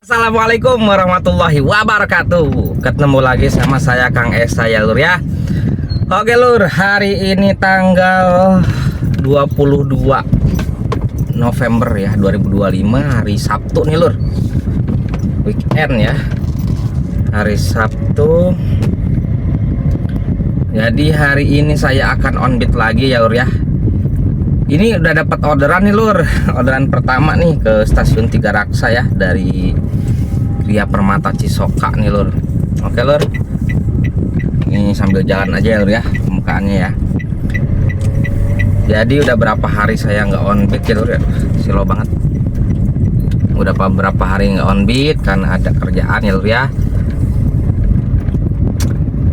Assalamualaikum warahmatullahi wabarakatuh. Ketemu lagi sama saya Kang Esa ya lur ya. Oke lur, hari ini tanggal 22 November ya 2025, hari Sabtu nih lur. Weekend ya. Hari Sabtu. Jadi hari ini saya akan on beat lagi ya lur ya. Ini udah dapat orderan nih lur. Orderan pertama nih ke stasiun Tiga Raksa ya, dari Ria Permata Cisoka nih lur. Oke lur, ini sambil jalan aja ya lur ya pembukaannya ya. Jadi udah berapa hari saya nggak on beat ya lur ya, slow banget. Udah beberapa hari nggak on beat karena ada kerjaan ya lur ya.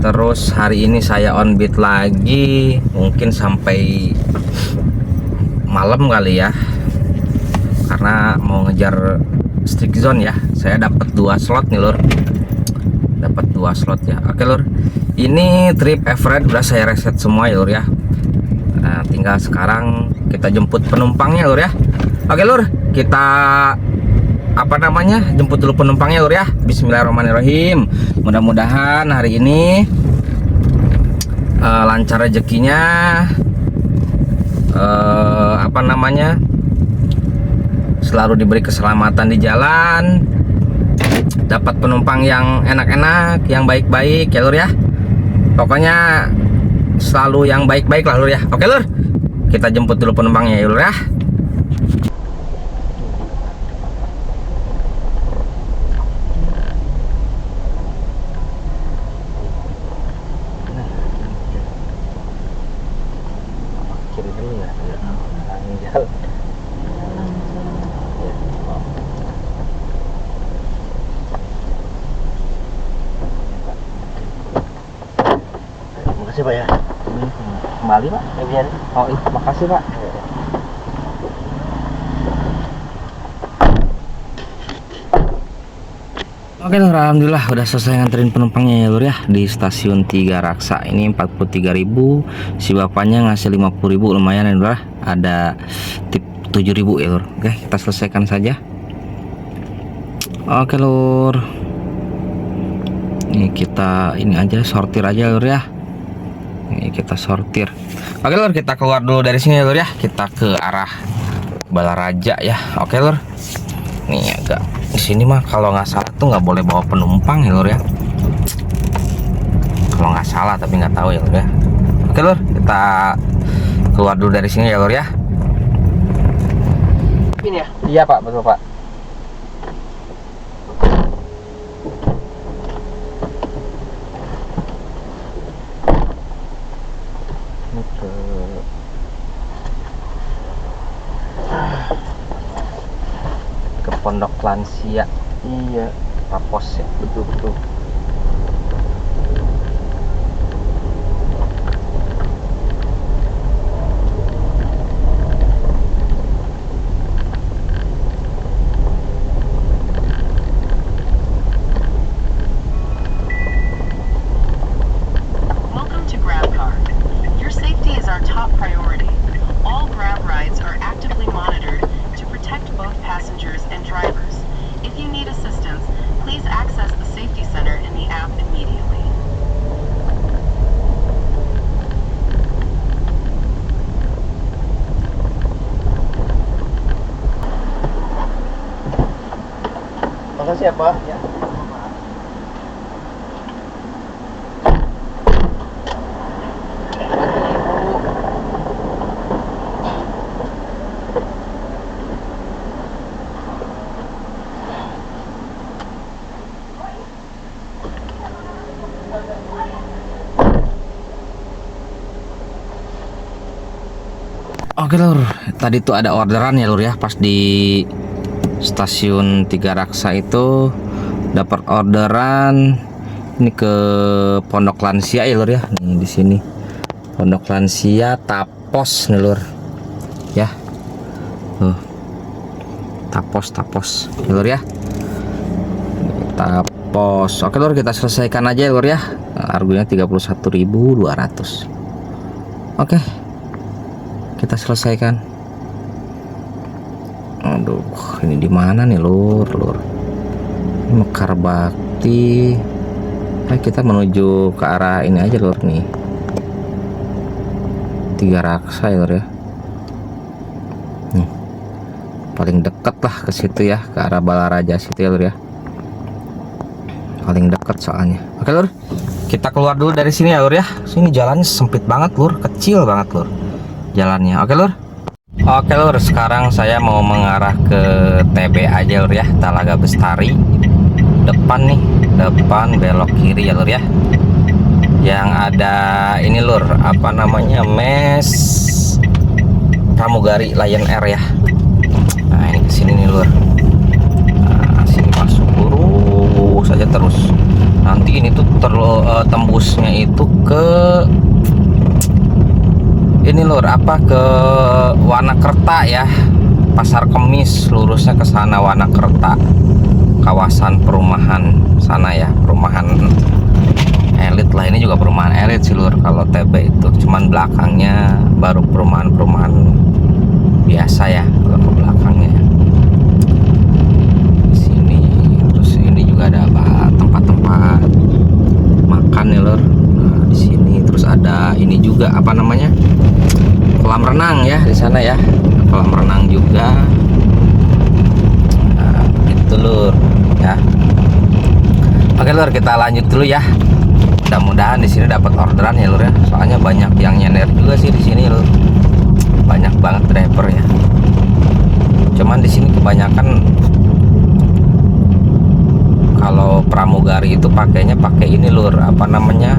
Terus hari ini saya on beat lagi, mungkin sampai malam kali ya, karena mau ngejar stick zone ya. Saya dapat 2 slot nih lur, dapat 2 slot ya. Oke lur, ini trip average udah saya reset semua ya lur ya. Nah, tinggal sekarang kita jemput penumpangnya lur ya. Oke lur, kita jemput dulu penumpangnya lur ya. Bismillahirrahmanirrahim. Mudah-mudahan hari ini lancar rezekinya, selalu diberi keselamatan di jalan, dapat penumpang yang enak-enak, yang baik-baik ya lur ya. Pokoknya selalu yang baik-baik lah lur ya. Oke lur, kita jemput dulu penumpangnya ya lur ya. Makasih Pak ya. Kembali Pak. Ya, oh, makasih Pak. Oke lur, alhamdulillah udah selesai nganterin penumpangnya ya lur ya di stasiun Tiga Raksa. Ini 43.000, si bapaknya ngasih 50.000, lumayan ya lur. Ada tip 7.000 ya lur. Oke, kita selesaikan saja. Oke lur, ini kita sortir aja lur ya. Ini kita sortir. Oke lur, kita keluar dulu dari sini ya lur ya. Kita ke arah Balaraja ya. Oke lur, nih agak di sini mah kalau nggak salah tuh nggak boleh bawa penumpang ya lur ya. Kalau nggak salah, tapi nggak tahu ya lur ya. Oke lur, kita keluar dulu dari sini ya lur ya. Ini ya. Iya Pak, betul Pak. Ke Pondok Lansia. Iya, Tapos ya. betul. Welcome to GrabCar. Your safety is our top priority. All Grab rides are actively monitored to protect both passengers and drivers. If you need assistance, please access the safety center in the app immediately. Makasih ya Pak. Ya. Oke lur, tadi tuh ada orderan ya lur ya, pas di stasiun Tiga Raksa itu dapat orderan ini ke Pondok Lansia ya lur ya. Nih di sini Pondok Lansia Tapos nih lur ya. Tapos ya lur ya. Tapos. Oke lur, kita selesaikan aja ya lur ya. Harganya 31.200. Oke, kita selesaikan. Aduh, ini di mana nih lur? Mekar Bakti. Kita menuju ke arah ini aja lur nih, Tiga Raksa ya lur ya. Nih, paling deket lah ke situ ya, ke arah Balaraja situ ya lur ya, paling deket soalnya. Oke lur, kita keluar dulu dari sini ya lur ya. Sini jalannya sempit banget lur, kecil banget lur jalannya. Oke lur. Oke lur, sekarang saya mau mengarah ke TB aja lur ya, Talaga Bestari. Depan nih, depan belok kiri ya lur ya. Yang ada ini lur, apa namanya, mes pramugari Lion Air ya. Nah ini kesini nih lur. Nah sini masuk lurus saja terus. Nanti ini tuh tembusnya itu ke ini lur, apa, ke Wanakerta ya, Pasar Kemis, lurusnya ke sana Wanakerta, kawasan perumahan sana ya, perumahan elit lah. Ini juga perumahan elit sih lur kalau TB itu, cuman belakangnya baru perumahan biasa ya kalau ke belakangnya. Di sini terus ini juga ada tempat-tempat makan ya lur. Nah, di sini terus ada ini juga, apa namanya, kolam renang ya di sana ya, kolam renang juga. Nah, gitu lur ya. Oke lur, kita lanjut dulu ya. Mudah-mudahan di sini dapat orderan ya lur ya. Soalnya banyak yang nyender juga sih di sini lur. Banyak banget driver ya. Cuman di sini kebanyakan kalau pramugari itu pakainya pakai ini lur, apa namanya,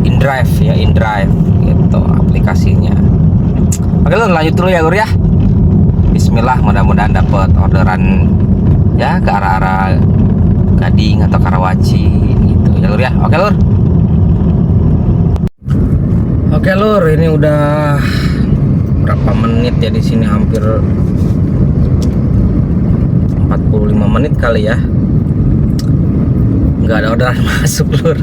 InDrive ya, InDrive gitu aplikasinya. Oke lur, lanjut dulu ya lur ya. Bismillah, mudah-mudahan dapat orderan ya ke arah-arah Gading atau Karawaci gitu ya lur ya. Oke lur. Oke lur, ini udah berapa menit ya di sini, hampir 45 menit kali ya. Nggak ada orderan masuk lur.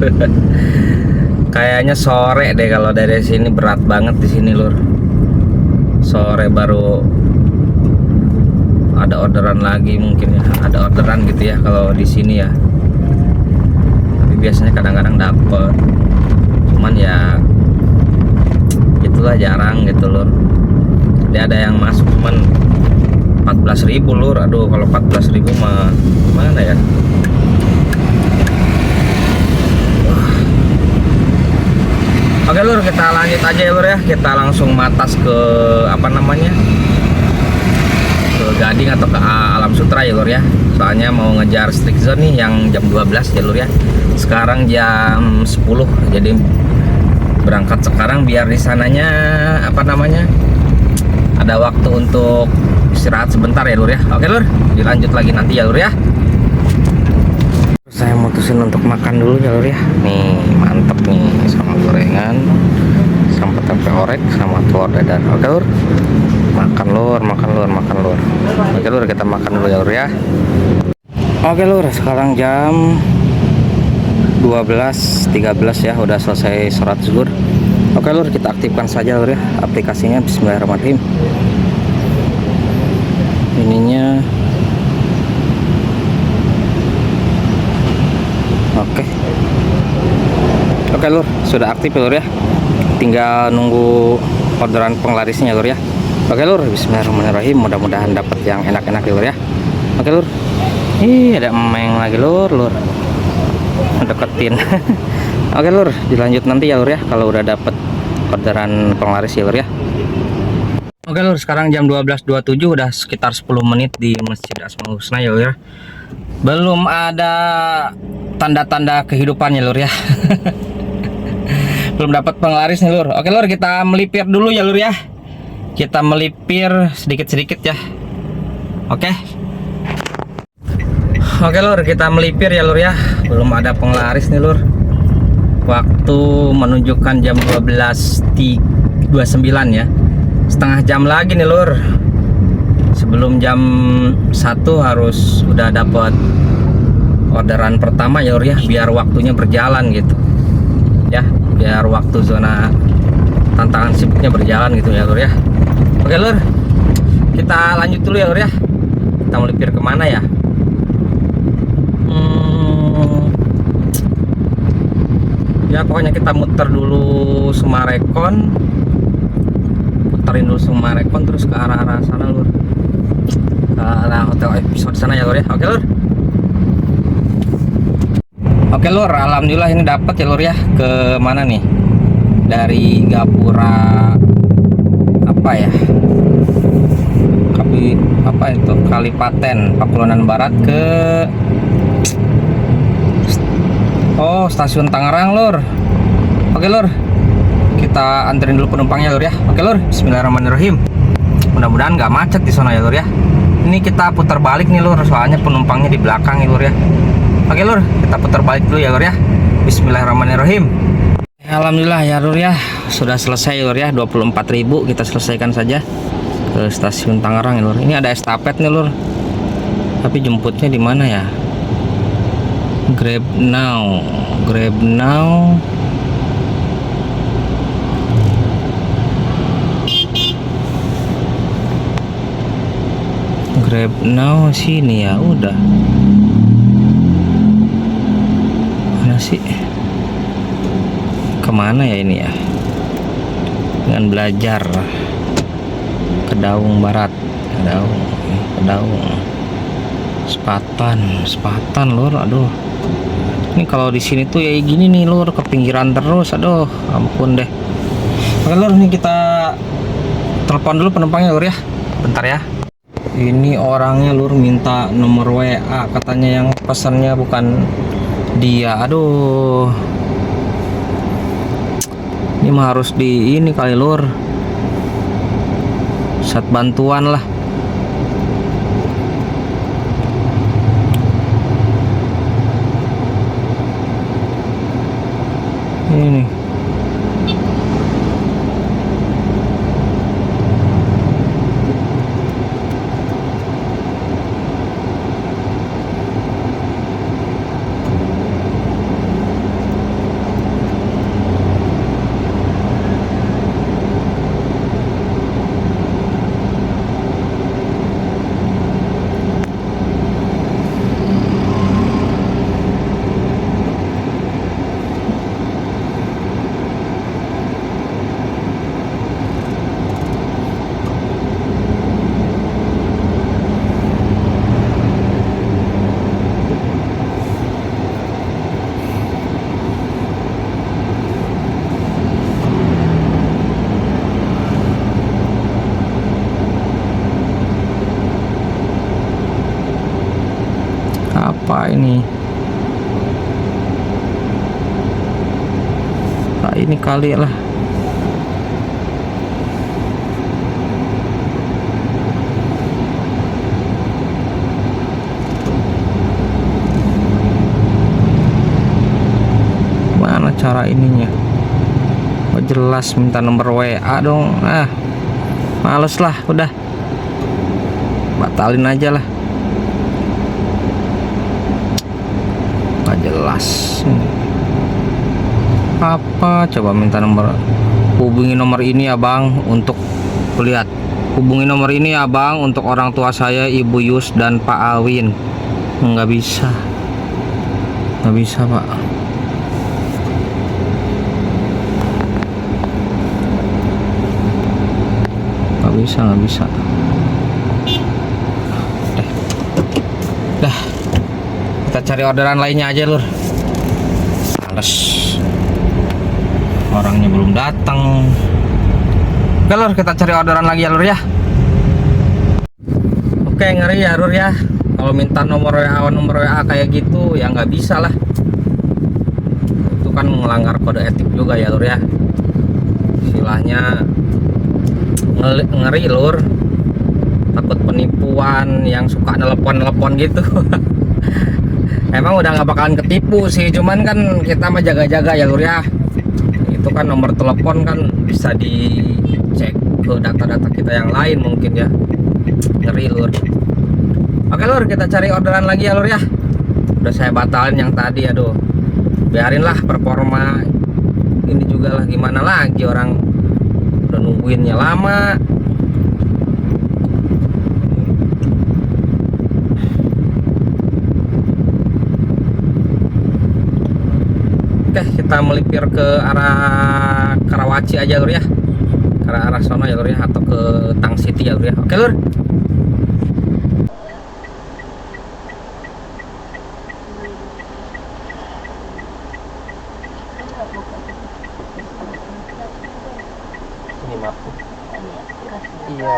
Kayaknya sore deh kalau dari sini, berat banget di sini lur. Sore baru ada orderan lagi mungkin ya, ada orderan gitu ya kalau di sini ya. Tapi biasanya kadang-kadang dapet, cuman ya itulah jarang gitu lur. Jadi ada yang masuk cuman 14.000 lur. Aduh, kalau 14.000 mah mana ya. Oke lur, kita lanjut aja ya lur ya. Kita langsung matas ke apa namanya, ke Gading atau ke Alam Sutra ya lur ya. Soalnya mau ngejar strict zone nih yang jam 12 ya lur ya. Sekarang jam 10, jadi berangkat sekarang biar di sananya apa namanya, ada waktu untuk istirahat sebentar ya lur ya. Oke lur, dilanjut lagi nanti ya lur ya. Saya mutusin untuk makan dulu ya lur ya. Nih mantep nih, sama gorengan, sama tempe orek, sama telur dadar. Oke lur, makan lur, makan lur, makan lur. Oke lur, kita makan dulu ya lur ya. Oke lur, sekarang jam 12.13 ya, udah selesai sholat zuhur. Oke lur, kita aktifkan saja lur ya aplikasinya. Bismillahirrahmanirrahim. Ininya Oke lur, sudah aktif ya lur ya. Tinggal nunggu orderan penglarisnya lur ya. Oke lur, bismillahirrahmanirrahim. Mudah-mudahan dapat yang enak-enak ya lur ya. Oke lur. Ih, ada emeng lagi lur. Deketin. Oke lur, dilanjut nanti ya lur ya kalau udah dapat orderan penglaris ya lur ya. Oke lur, sekarang jam 12.27, udah sekitar 10 menit di Masjid Asmaul Husna ya lur ya. Belum ada tanda-tanda kehidupannya lur ya. Belum dapat penglaris nih lur. Oke lur, kita melipir dulu ya lur ya. Kita melipir sedikit-sedikit ya. Oke lur, kita melipir ya lur ya. Belum ada penglaris nih lur. Waktu menunjukkan jam 12.29 ya. Setengah jam lagi nih lur. Sebelum jam 1 harus udah dapat orderan pertama ya lur ya, biar waktunya berjalan gitu ya, biar waktu zona tantangan sibuknya berjalan gitu ya lur ya. Oke lur, kita lanjut dulu ya lur ya. Kita melipir kemana ya? Ya pokoknya kita muter dulu Sumarekon, puterin dulu Sumarekon terus ke arah sana lur, ke arah hotel episode sana ya lur ya. Oke lur. Oke lur, alhamdulillah ini dapat ya lur ya. Ke mana nih? Dari Gapura apa ya? Apa itu? Kalipaten, Pakulonan Barat ke stasiun Tangerang lur. Oke lur, kita anterin dulu penumpangnya lur ya. Oke lur, bismillahirrahmanirrahim. Mudah-mudahan nggak macet di sana ya lur ya. Ini kita putar balik nih lur, soalnya penumpangnya di belakang nih lur ya. Oke lur, kita putar balik dulu ya lur ya. Bismillahirrahmanirrahim. Alhamdulillah ya lur ya, sudah selesai lur ya. 24.000 kita selesaikan saja ke stasiun Tangerang ya lur. Ini ada estafet nih lur, tapi jemputnya di mana ya? Grab now, Grab now. Grab now sini ya udah. Mana sih? Kemana ya ini ya? Dengan belajar Kedaung Barat, Kedaung. Sepatan lur, aduh. Ini kalau di sini tuh ya gini nih lur, ke pinggiran terus, aduh, ampun deh. Oke lur, ini kita telepon dulu penumpangnya lur ya, bentar ya. Ini orangnya lur minta nomor WA, katanya yang pesannya bukan dia, aduh. Ini mah harus di ini kali lur, sat bantuan lah. Ini apa ini? Nah, ini kali lah. Mana cara ininya? Oh, jelas minta nomor WA dong. Males lah, udah. Batalin aja lah. Jelas apa coba minta nomor, hubungi nomor ini ya bang untuk lihat, hubungi nomor ini ya bang untuk orang tua saya Ibu Yus dan Pak Awin. Nggak bisa pak, nggak bisa dah. Kita cari orderan lainnya aja lur, males, orangnya belum datang. Oke lur, kita cari orderan lagi ya lur ya. Oke, ngeri ya lur ya, kalau minta nomor WA kayak gitu ya nggak bisa lah, itu kan melanggar kode etik juga ya lur ya. Istilahnya ngeri lur, takut penipuan yang suka nelpon gitu. Emang udah nggak bakalan ketipu sih, cuman kan kita mah jaga-jaga ya lur ya. Itu kan nomor telepon kan bisa dicek ke data-data kita yang lain mungkin ya. Ngeri lur. Oke lur, kita cari orderan lagi ya lur ya. Udah saya batalin yang tadi, aduh. Biarin lah performa ini juga lah, gimana lagi orang udah nungguinnya lama. Oke, kita melipir ke arah Karawaci aja lur ya, ke arah sono ya lur ya, atau ke Tang City ya lur ya. Oke lur. Ini maaf. Iya.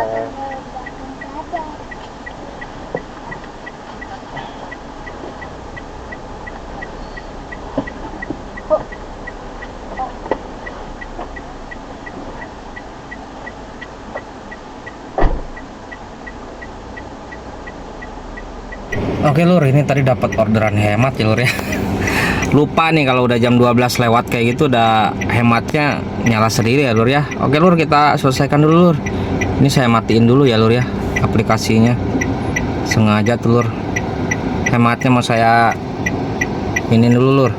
Oke lur, ini tadi dapat orderan hemat ya lur ya. Lupa nih kalau udah jam 12 lewat kayak gitu udah hematnya nyala sendiri ya lur ya. Oke lur, kita selesaikan dulu lur. Ini saya matiin dulu ya lur ya aplikasinya. Sengaja tuh lur. Hematnya mau saya ini dulu lur.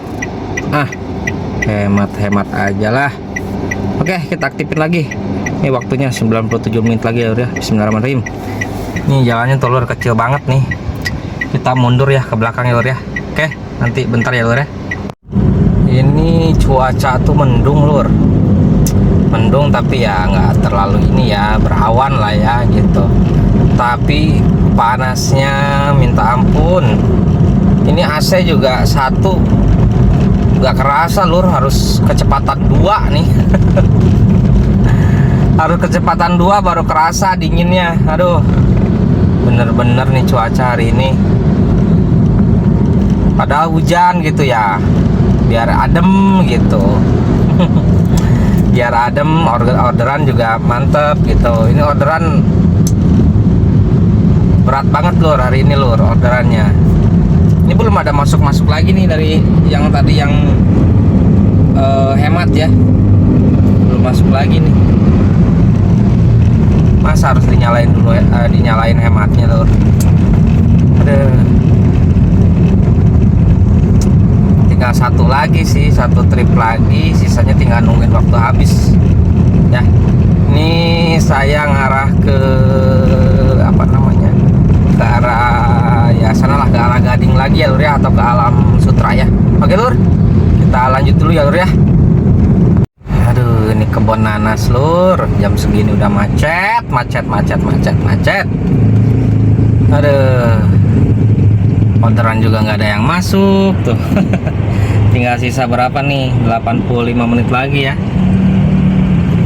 Hemat aja lah. Oke, kita aktifin lagi. Ini waktunya 97 menit lagi ya lur ya. Bismillahirrahmanirrahim. Ini jalannya tuh lur kecil banget nih. Kita mundur ya ke belakang ya lur ya. Oke, nanti bentar ya lur ya. Ini cuaca tuh mendung lur, mendung tapi ya nggak terlalu ini ya, berawan lah ya gitu, tapi panasnya minta ampun. Ini AC juga satu nggak kerasa lur, harus kecepatan 2 nih. Harus kecepatan 2 baru kerasa dinginnya. Aduh, bener-bener nih cuaca hari ini, padahal hujan gitu ya, biar adem gitu. Biar adem, orderan juga mantep gitu. Ini orderan berat banget lur hari ini lur orderannya. Ini belum ada masuk lagi nih dari yang tadi yang hemat ya, belum masuk lagi nih. Masa harus dinyalain dulu dinyalain hematnya lur. Aduh, tinggal satu lagi sih, satu trip lagi, sisanya tinggal nungguin waktu habis ya. Ini saya ngarah ke apa namanya, ke arah ya sana lah, ke arah Gading lagi ya lur ya, atau ke Alam Sutra ya. Oke lur, kita lanjut dulu ya lur ya. Aduh, ini kebun nanas lur, jam segini udah macet. Aduh, orderan juga nggak ada yang masuk tuh. Tinggal sisa berapa nih, 85 menit lagi ya.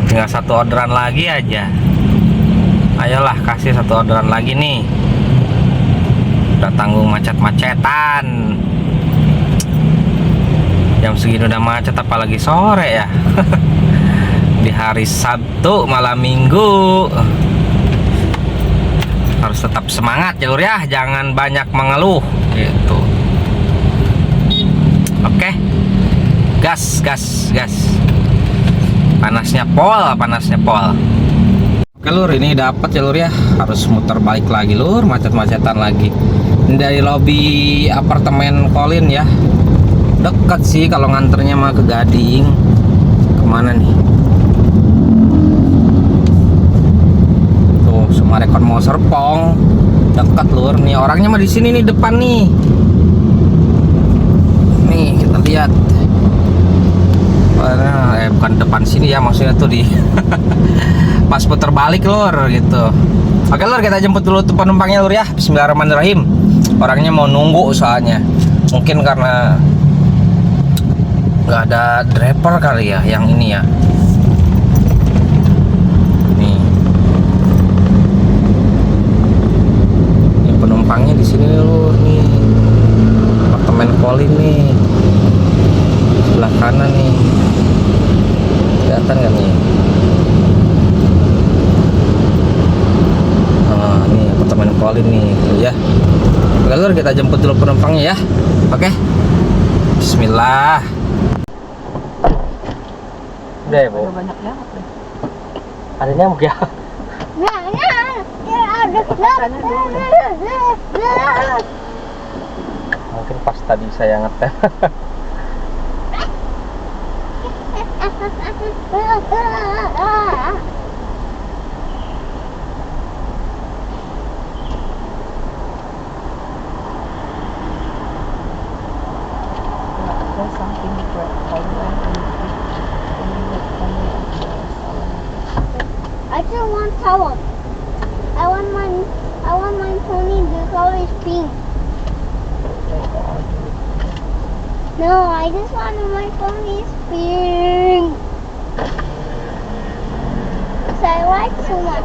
Tinggal satu orderan lagi aja. Ayolah, kasih satu orderan lagi nih. Udah tanggung macet-macetan. Jam segini udah macet, apalagi sore ya. Di hari Sabtu malam Minggu. Harus tetap semangat ya lur ya, jangan banyak mengeluh gitu. Oke, gas. Panasnya pol. Oke lur, ini dapat ya lur ya. Harus muter balik lagi lur, macet-macetan lagi. Ini dari lobi apartemen Colin ya. Dekat sih kalau nganternya mah ke Gading. Kemana nih? Tuh, Sumarekon mau Serpong. Dekat lur. Nih orangnya mah di sini nih, depan nih. Nih kita lihat. Bukan depan sini ya, maksudnya tuh di pas putar balik lur gitu. Oke lur, kita jemput dulu tuh penumpangnya lur ya. Bismillahirrahmanirrahim. Orangnya mau nunggu soalnya, mungkin karena nggak ada driver kali ya yang ini ya. Nih, ini penumpangnya di sini lur nih, apartemen Colin nih, sebelah kanan nih, kelihatan nggak nih? Nih apartemen Colin nih tuh ya. Oke lur, kita jemput dulu penumpangnya ya. Oke, Bismillah. Udah ya bu? Ada banyak nyamuk deh. Ada nyamuk ya? Mungkin pas tadi saya ngetem. there's something different from when you look from the I just want towel. I want my pony. The color is pink. No, I just want my pony is pink. So I like so much.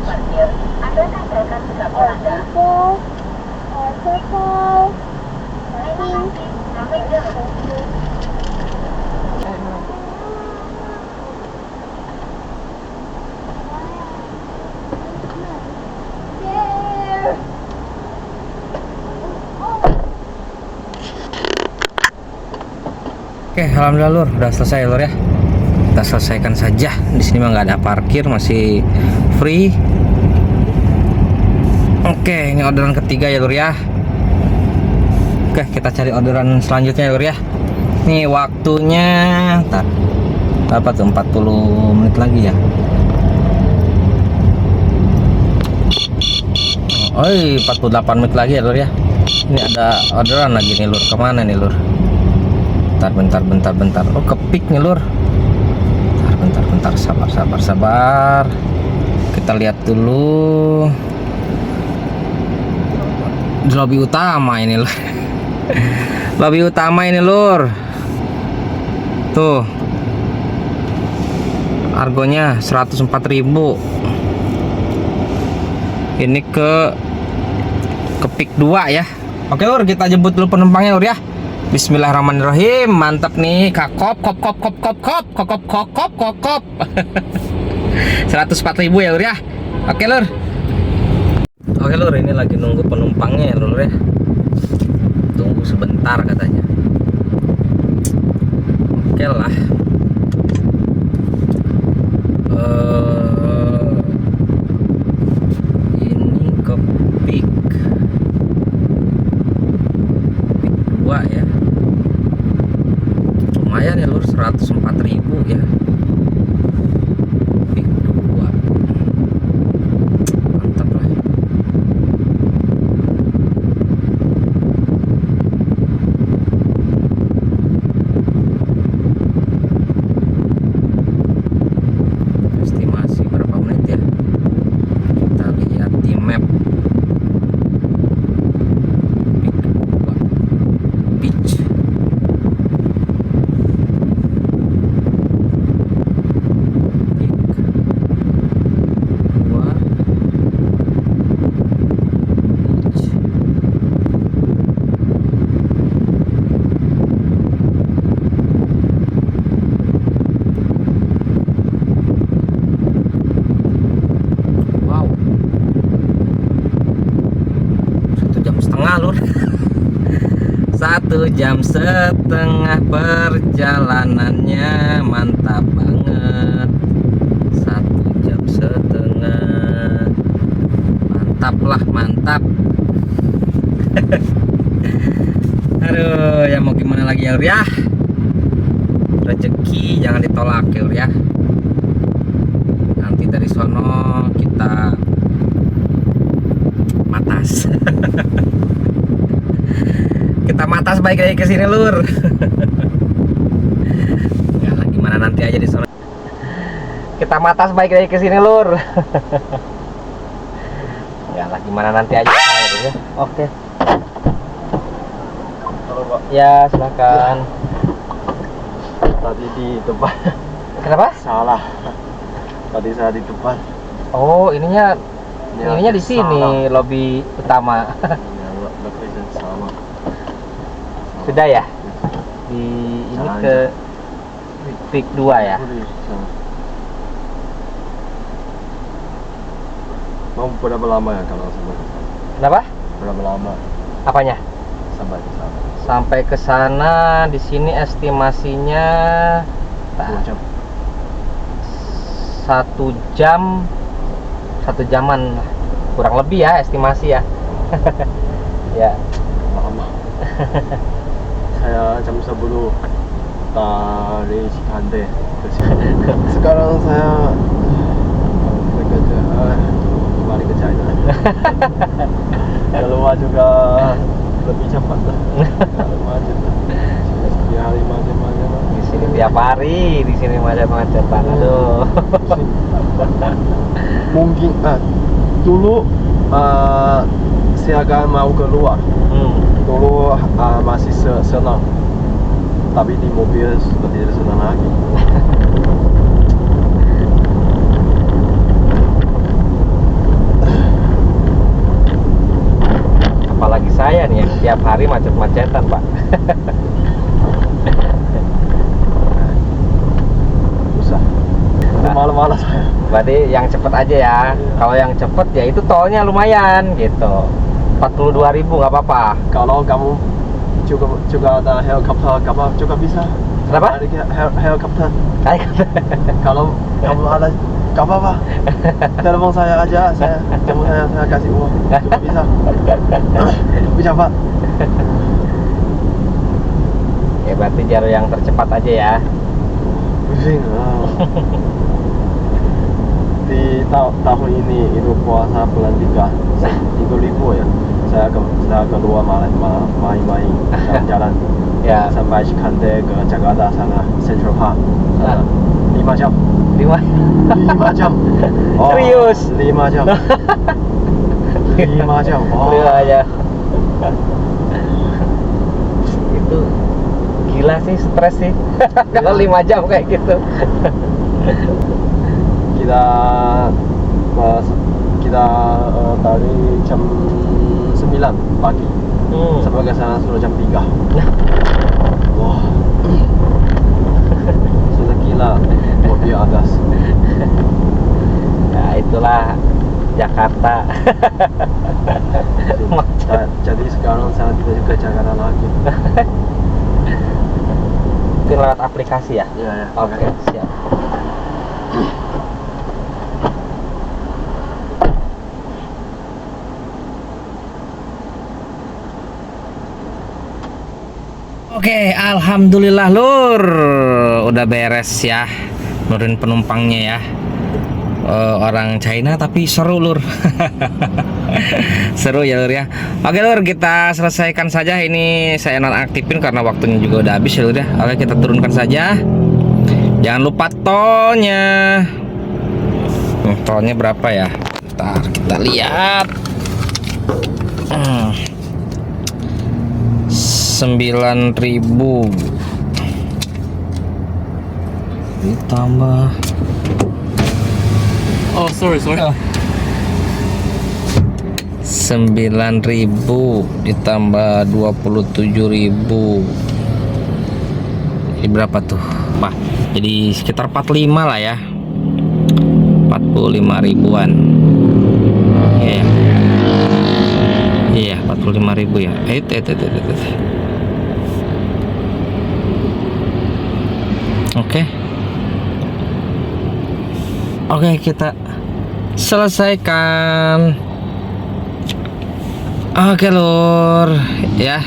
Or purple. Or purple. Or pink. There. Oke, alhamdulillah lur, udah selesai lur ya. Kita selesaikan saja. Di sini mah nggak ada parkir, masih free. Oke, ini orderan ketiga ya lur ya. Oke, kita cari orderan selanjutnya ya lur ya. Nih waktunya, ntar berapa tuh? 40 menit lagi ya. Oh, 48 menit lagi ya lur ya. Ini ada orderan lagi nih lur. Kemana nih lur? Bentar. Oh, kepik nih lur. Bentar. Sabar. Kita lihat dulu. Di lobby utama ini lur. Lobby utama ini lur. Tuh. Harganya 104.000. Ini ke Pik 2 ya. Oke lur, kita jemput dulu penumpangnya lur ya. Bismillahirrahmanirrahim. Mantap nih. Kop. 104.000 ya lur ya. Oke lur, ini lagi nunggu penumpangnya ya lur ya. Tunggu sebentar katanya. Oke lah. Ini ke Pik 2 ya. Lumayan ya lur, 104.000 ya. Pik 2. Mantap lah. Estimasi berapa menit ya? Kita lihat di map. Pik 2 Beach. Wow, 1,5 jam lur. 1,5 jam perjalanannya, mantap banget. 1,5 jam, mantap. Aduh, ya mau gimana lagi ya lur ya. Rezeki jangan ditolak ya lur ya. Nanti dari sono kita matas. Kita matas balik lagi ke sini lur. Ya lah, gimana nanti aja di sono. Kita matas balik lagi ke sini lur. Ya lah, gimana nanti aja ya. Oke. Halo Pak. Ya, silakan. Tadi di tempat Kenapa? salah. Tadi saya di tempat. Oh, ininya di sini salah. lobi utama. Ya, location sama. Sudah ya? Di ini Salah ke Pik 2 ya? Sama. Mau berapa lama ya kalau sampai ke sana? Kenapa? Berapa lama Apanya? sampai ke sana? Sampai ke sana di sini estimasinya 2 jam. 1 jam, 1 jaman kurang lebih ya estimasi ya. Ya. Lama. Saya jam 10 dari Cikande ke sini. Sekarang saya bekerja kembali ke China. Keluar juga lebih cepat lah. Kalau macet lah. 3 hari macet tiap hari di sini macet-macetan. Aduh. Mungkin dulu saya akan mau keluar. Dulu masih senang, tapi di mobil sudah tidak senang lagi. Apalagi saya nih yang tiap hari macet-macetan, Pak. Susah. Malas-malas saya. Berarti yang cepet aja ya. Kalau yang cepet ya itu tolnya lumayan gitu. 42.000 nggak apa-apa. Kalau kamu juga ada helikopter, kamu juga bisa. Kenapa? Helikopter. Kayak Kalau kamu ada, gak apa-apa. Telepon saya aja, saya kasih uang. Juga bisa. Bisa Pak. ya berarti jalur yang tercepat aja ya. Pusing. Di tahun ini itu puasa bulan 3 ya. Saya keluar main-main jalan-jalan. Ya. Sampai Cikande ke Jakarta sana, Central Park. Nah. 5 jam. 5 jam. Serius? 5 jam. 5 jam. aja. Itu gila sih, stres sih. Kalau 5 jam kayak gitu. Kita dari jam 9 pagi sampai ke sana sudah jam 3. Wah, sudah gila mobil atas. Nah itulah Jakarta. Jadi sekarang saya tidak ke Jakarta lagi. Mungkin lewat aplikasi ya? Iya. Oke, siap. Oke, alhamdulillah Lur, udah beres ya, nurin penumpangnya ya. Orang China tapi seru Lur. Seru ya Lur ya. Oke Lur, kita selesaikan saja ini, saya nonaktifin karena waktunya juga udah habis ya Lur ya. Oke, kita turunkan saja. Jangan lupa tolnya. Tolnya berapa ya? Ntar kita lihat. 9.000 ditambah sorry 9.000 ditambah 27.000 jadi berapa tuh Pak? Jadi sekitar 45 lah ya, 45 ribuan. Iya 45.000 ya. Oke, kita selesaikan. Oke Lur ya,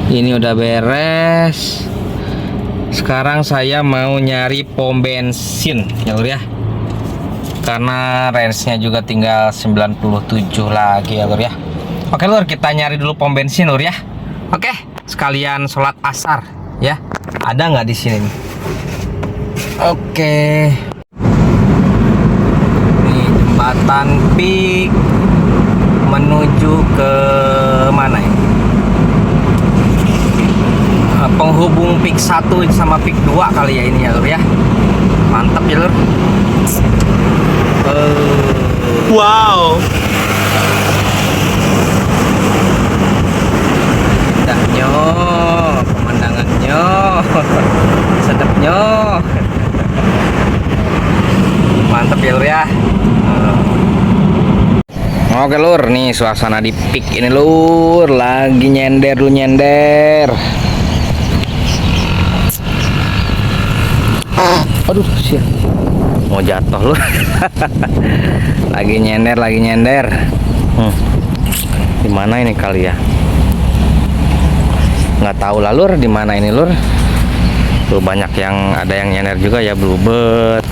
ini udah beres. Sekarang saya mau nyari pom bensin ya Lur ya, karena range-nya juga tinggal 97 lagi ya Lur ya. Oke Lur, kita nyari dulu pom bensin Lur ya. Oke, sekalian sholat asar ya. Ada nggak di sini nih? Oke. Nih jembatan Pik menuju ke mana ya? Penghubung Pik 1 sama Pik 2 kali ya ini ya Lur ya. Mantap ya Lur. Wow. Indahnya, pemandangannya, sedapnya. Mantap ya Lur ya. Oke Lur, nih suasana di Pik ini Lur, lagi nyender dulu nyender. Aduh sih, mau jatuh Lur. Lagi nyender. Di mana ini kali ya? Nggak tahu lah Lur, di mana ini Lur. Tuh banyak yang ada yang nyender juga ya, Bluebird.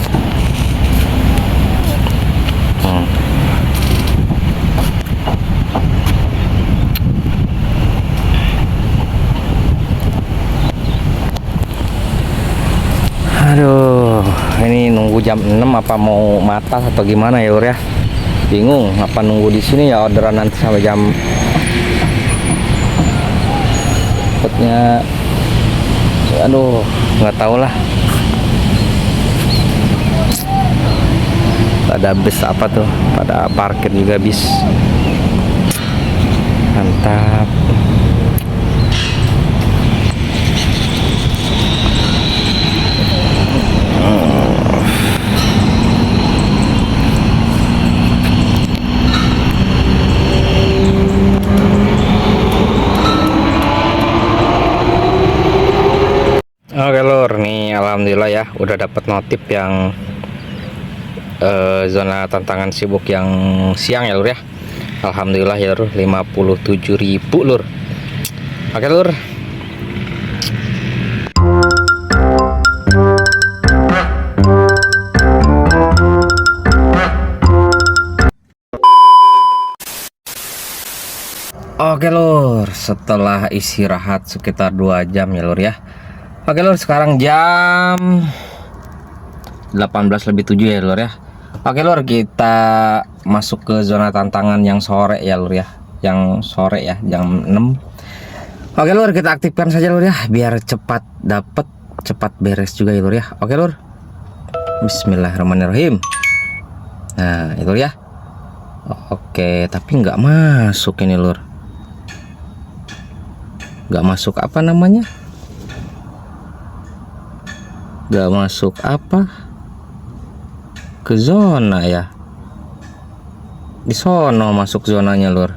nunggu jam 6 apa mau matas atau gimana ya Lur ya. Bingung apa nunggu di sini ya orderan nanti sampai jam takutnya, aduh nggak tahu lah. Ada bis apa tuh, pada parkir juga bis. Mantap. Oke Lur, nih alhamdulillah ya udah dapat notif yang zona tantangan sibuk yang siang ya Lur ya. Alhamdulillah ya Lur, 57.000 Lur. Oke Lur. Oke Lur, setelah istirahat sekitar 2 jam ya Lur ya. Oke Lur, sekarang jam 18:07 ya Lur ya. Oke Lur, kita masuk ke zona tantangan yang sore ya Lur ya. Yang sore ya, jam 6. Oke Lur, kita aktifkan saja Lur ya, biar cepat dapet, cepat beres juga ya Lur ya. Oke Lur. Bismillahirrahmanirrahim. Nah, itu ya. Oke, tapi nggak masuk ini Lur. Nggak masuk apa namanya? Nggak masuk apa? Ke zona ya. Di sono masuk zonanya Lur.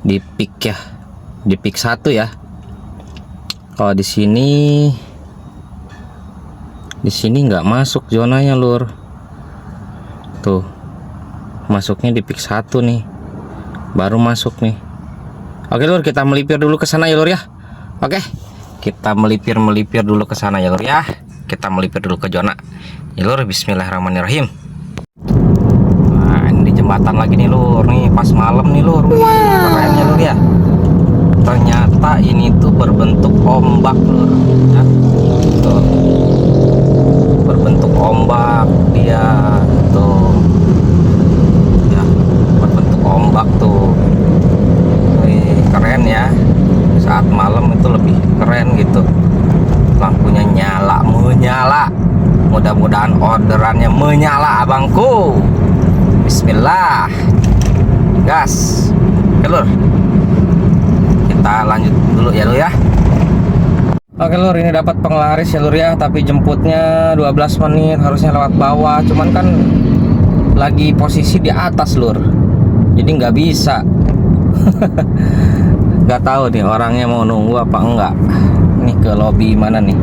Di pick ya. Di pick 1 ya. Kalau di sini nggak masuk zonanya Lur. Tuh. Masuknya di pick 1 nih. Baru masuk nih. Oke Lur, kita melipir dulu ke sana ya Lur ya. Oke. Kita melipir dulu ke sana ya Lur ya. Kita melipir dulu ke zona ya Lur. Bismillahirrahmanirrahim. Nah, ini di jembatan lagi nih Lur. Nih pas malam nih Lur. Keren ya Lur ya. Ternyata ini tuh berbentuk ombak Lur ya. Tuh. Berbentuk ombak dia tuh ya, berbentuk ombak tuh. Wih, keren ya. Saat malam itu lebih keren gitu. Lampunya menyala. Mudah-mudahan orderannya menyala abangku. Bismillah. Gas. Oke Lur, kita lanjut dulu ya Lur ya. Oke Lur, ini dapat penglaris ya Lur ya. Tapi jemputnya 12 menit, harusnya lewat bawah. Cuman kan lagi posisi di atas Lur, jadi nggak bisa. Nggak tahu nih orangnya mau nunggu apa enggak. Nih ke lobby mana nih?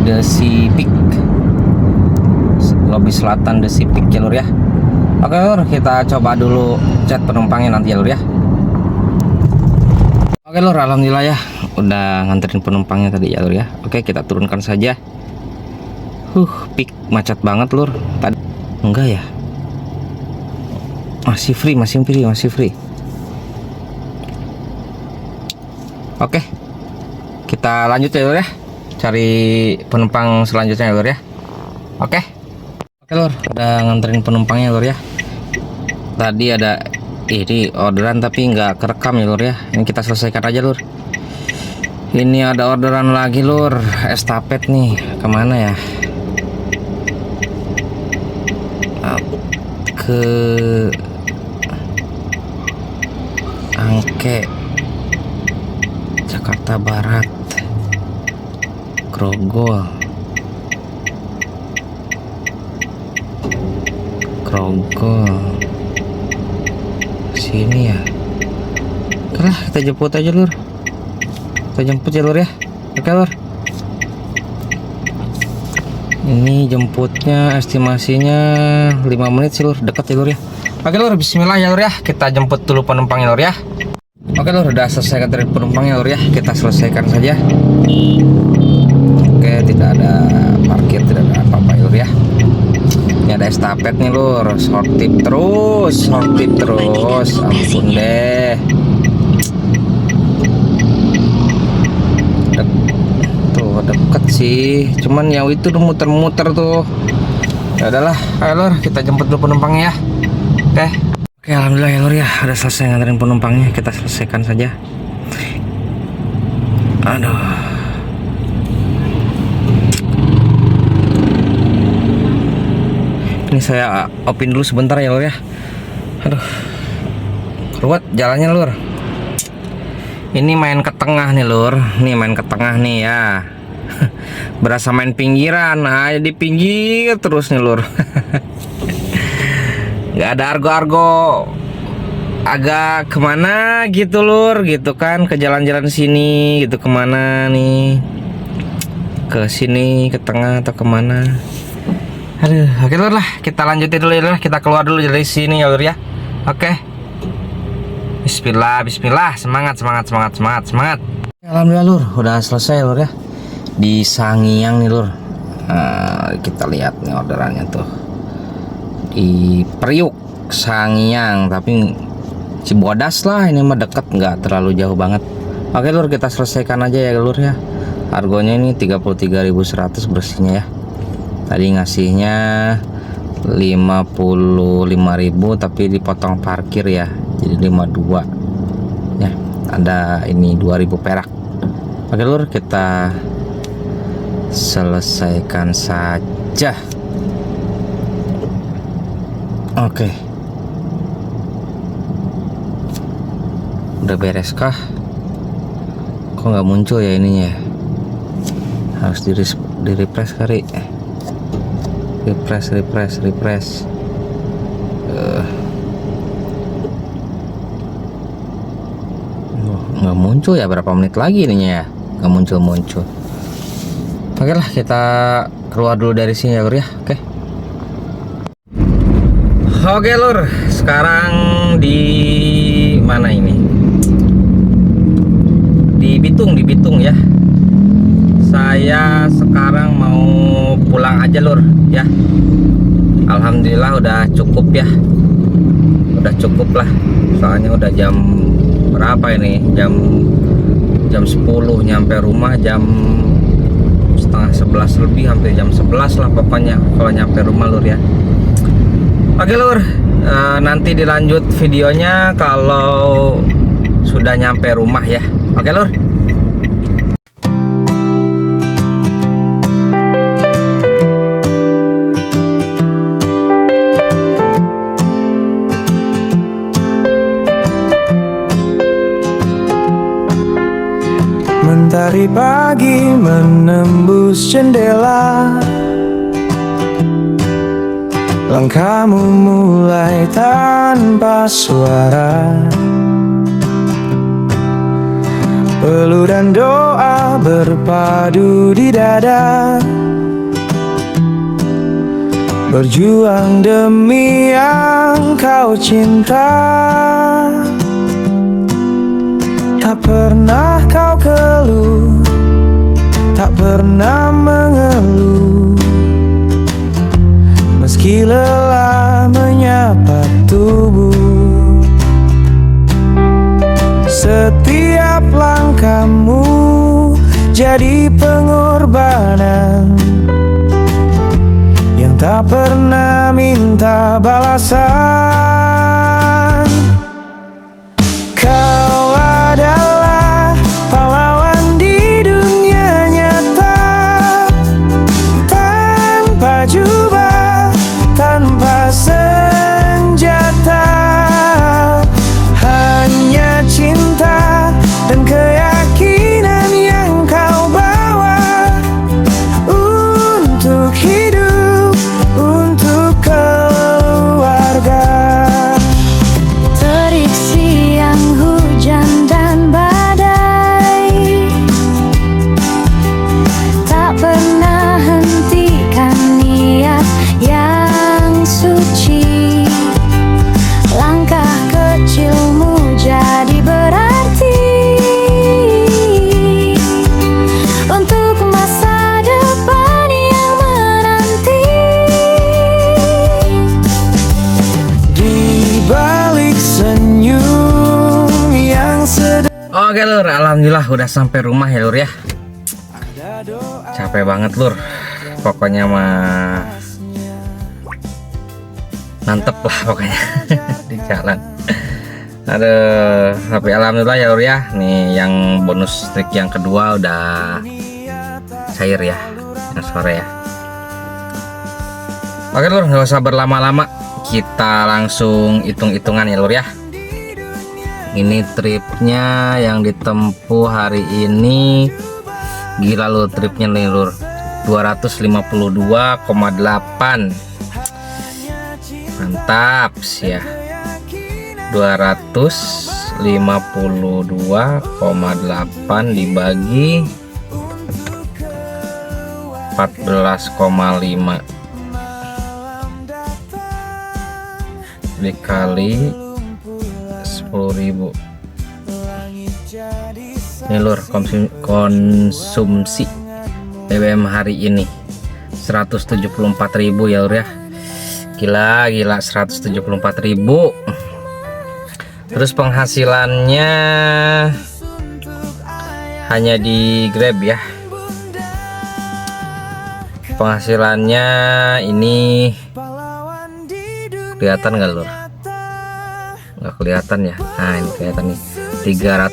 The Civic, lobby selatan The Civic ya Lur ya. Oke Lur, kita coba dulu chat penumpangnya nanti ya Lur ya. Oke Lur, alhamdulillah ya udah nganterin penumpangnya tadi ya Lur ya. Oke, kita turunkan saja. Pik macet banget Lur. Tadi enggak ya? Masih free. Oke, kita lanjut ya Lur ya, cari penumpang selanjutnya ya Lur ya. Oke Lur, udah nganterin penumpangnya Lur ya. Tadi ada ini orderan tapi nggak kerekam ya Lur ya. Ini kita selesaikan aja Lur. Ini ada orderan lagi Lur, estafet nih. Kemana ya? Ke Angke, Jakarta Barat, Grogol, sini ya. Oke lah, kita jemput aja Lur. Kita jemput ya Lur ya. Oke Lur, ini jemputnya estimasinya 5 menit sih Lur, dekat ya Lur ya. Oke Lur, bismillah ya Lur ya. Kita jemput dulu penumpangnya Lur ya. Oke Lur, udah selesai nganterin penumpangnya Lur ya. Kita selesaikan saja. Oke, tidak ada parkir, tidak ada apa-apa ya Lur ya. Ini ada estafet nih Lur, sortip terus. Ampun deh. Tuh deket sih, cuman yang itu udah muter-muter tuh. Ya udahlah, ayo Lur, kita jemput dulu penumpangnya ya. Oke, alhamdulillah ya Lur ya, udah selesai nganterin penumpangnya, kita selesaikan saja. Aduh. Ini saya opin dulu sebentar ya Lur ya. Aduh, ruwet jalannya Lur. Ini main ke tengah nih Lur. Nih main ke tengah nih ya. Berasa main pinggiran. Nah, di pinggir terus nih Lur. Gak ada argo-argo. Agak kemana gitu Lur, gitu kan, ke jalan-jalan sini gitu, kemana nih, ke sini, ke tengah atau kemana. Aduh, oke Lur lah, kita lanjutin dulu ya Lur, kita keluar dulu dari sini ya Lur ya. Oke. Bismillah, bismillah, semangat. Alhamdulillah Lur, udah selesai Lur ya. Di Sangiang nih Lur. Nah, kita lihat nih orderannya tuh. Di Priuk, Sangiang, tapi Cibodas lah, ini mah deket, nggak terlalu jauh banget. Oke Lur, kita selesaikan aja ya Lur ya. Harganya ini 33.100 bersihnya ya. Tadi ngasihnya 55.000 tapi dipotong parkir ya, jadi 52 ya, ada ini 2.000 perak. Oke Lur, kita selesaikan saja. Oke, udah beres kah? Kok nggak muncul ya ininya? Harus di refresh kali. Refresh. Nggak muncul ya, berapa menit lagi ininya ya? Nggak muncul. Oke lah, kita keluar dulu dari sini ya Lur ya. Oke Lur, sekarang di mana ini? Di Bitung ya. Saya sekarang mau pulang aja Lur ya. Alhamdulillah udah cukup ya. Udah cukup lah. Soalnya udah jam berapa ini? Jam 10, nyampe rumah jam setengah 11 lebih, hampir jam 11 lah pokoknya kalau nyampe rumah Lur ya. Oke Lur, nanti dilanjut videonya kalau sudah nyampe rumah ya. Oke Lur. Mentari pagi menembus jendela, langkahmu mulai tanpa suara. Peluh dan doa berpadu di dada, berjuang demi yang kau cinta. Tak pernah kau keluh, tak pernah mengeluh, meski lelah menyapa tubuh. Setiap langkahmu jadi pengorbanan yang tak pernah minta balasan. Kau adalah pahlawan di dunia nyata, tanpa jubah, tanpa senjata, hanya cinta dan keyakinan yang kau bawa untuk hidup, untuk keluarga. Terik siang, hujan dan badai, tak pernah hentikan niat yang suci. Langkah kecilmu jadi berarti untuk masa depan yang menanti. Di balik senyum yang sederhana. Oke Lur, alhamdulillah udah sampai rumah ya Lur ya. Capek banget Lur. Pokoknya mah mantep lah pokoknya di jalan. Aduh, tapi alhamdulillah ya lur ya, nih yang bonus trik yang kedua udah cair ya, yang sore ya. Oke lur, nggak usah berlama-lama, kita langsung hitung-hitungan ya lur ya. Ini tripnya yang ditempuh hari ini, gila lur, tripnya nih lur, 252,8. Mantap sih ya. 252,8 dibagi 14,5 dikali 10.000. Ini lur, konsumsi BBM hari ini 174.000 ya lur ya. Gila 174.000. Terus penghasilannya hanya di Grab ya. Penghasilannya ini kelihatan nggak lur? Nggak kelihatan ya. Nah ini kelihatan nih, 300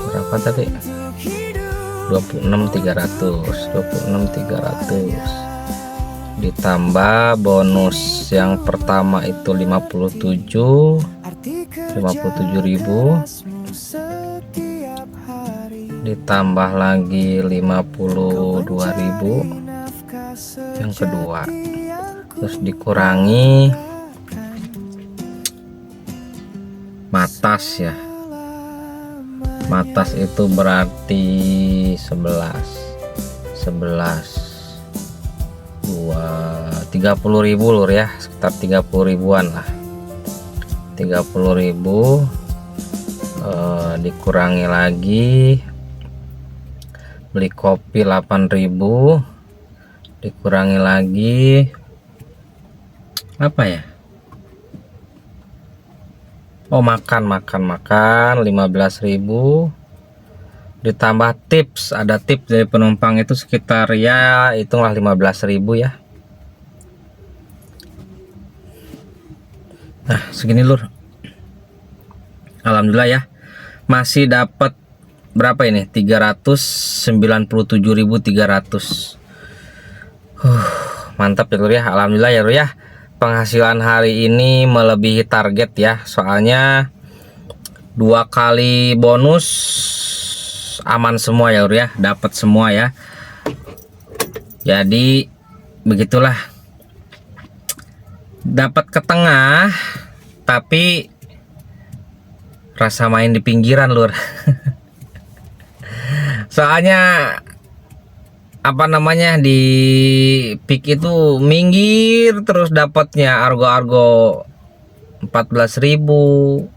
berapa tadi? 26.300 ditambah bonus yang pertama itu 57.000 ditambah lagi 52.000 yang kedua, terus dikurangi matas ya. Matas itu berarti 11 30.000 lur ya, sekitar 30.000-an lah. 30.000 dikurangi lagi beli kopi 8.000, dikurangi lagi apa ya? Oh makan 15.000 ditambah tips, ada tips dari penumpang itu sekitar ya hitunglah 15.000 ya. Nah segini lur, alhamdulillah ya, masih dapat berapa ini, 397.300. Mantap ya lur ya, alhamdulillah ya lur ya. Penghasilan hari ini melebihi target ya, soalnya 2 kali bonus aman semua ya lur ya, dapat semua ya. Jadi begitulah, dapat ke tengah tapi rasa main di pinggiran lur. Soalnya apa namanya, di peak itu minggir terus dapatnya argo 14.000,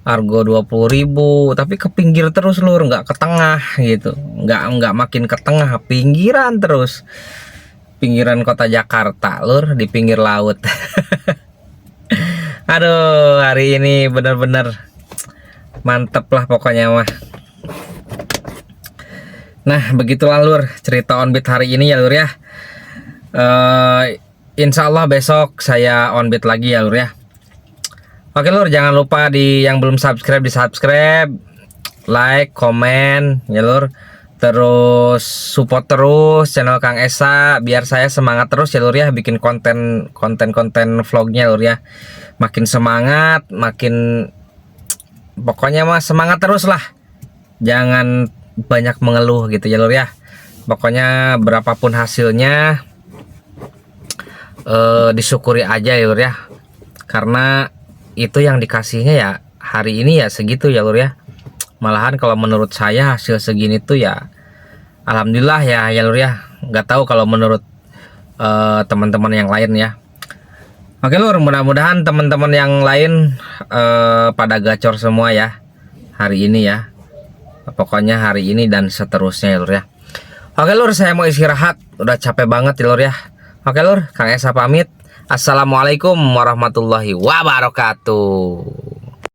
argo 20.000, tapi ke pinggir terus lur, nggak ke tengah gitu, nggak makin ke tengah, pinggiran terus, pinggiran kota Jakarta lur, di pinggir laut. Aduh, hari ini bener-bener mantep lah pokoknya mah. Nah begitulah lur cerita Onbit hari ini ya lur ya. Insya Allah besok saya Onbit lagi ya lur ya. Oke lur, jangan lupa yang belum subscribe di subscribe, like, komen ya lur. Terus support terus channel Kang Esa biar saya semangat terus ya lur ya, bikin konten vlognya lur ya. Makin semangat, makin pokoknya mah semangat terus lah. Jangan banyak mengeluh gitu ya lur ya. Pokoknya berapapun hasilnya disyukuri aja ya lur ya, karena itu yang dikasihnya ya hari ini ya segitu ya lur ya. Malahan kalau menurut saya hasil segini tuh ya alhamdulillah ya lur ya. Nggak tahu kalau menurut teman-teman yang lain ya. Oke lur, mudah-mudahan teman-teman yang lain pada gacor semua ya hari ini ya. Pokoknya hari ini dan seterusnya ya lur ya. Oke lur, saya mau istirahat, udah capek banget ya lur ya. Oke lur, Kang Esa pamit. Assalamualaikum warahmatullahi wabarakatuh.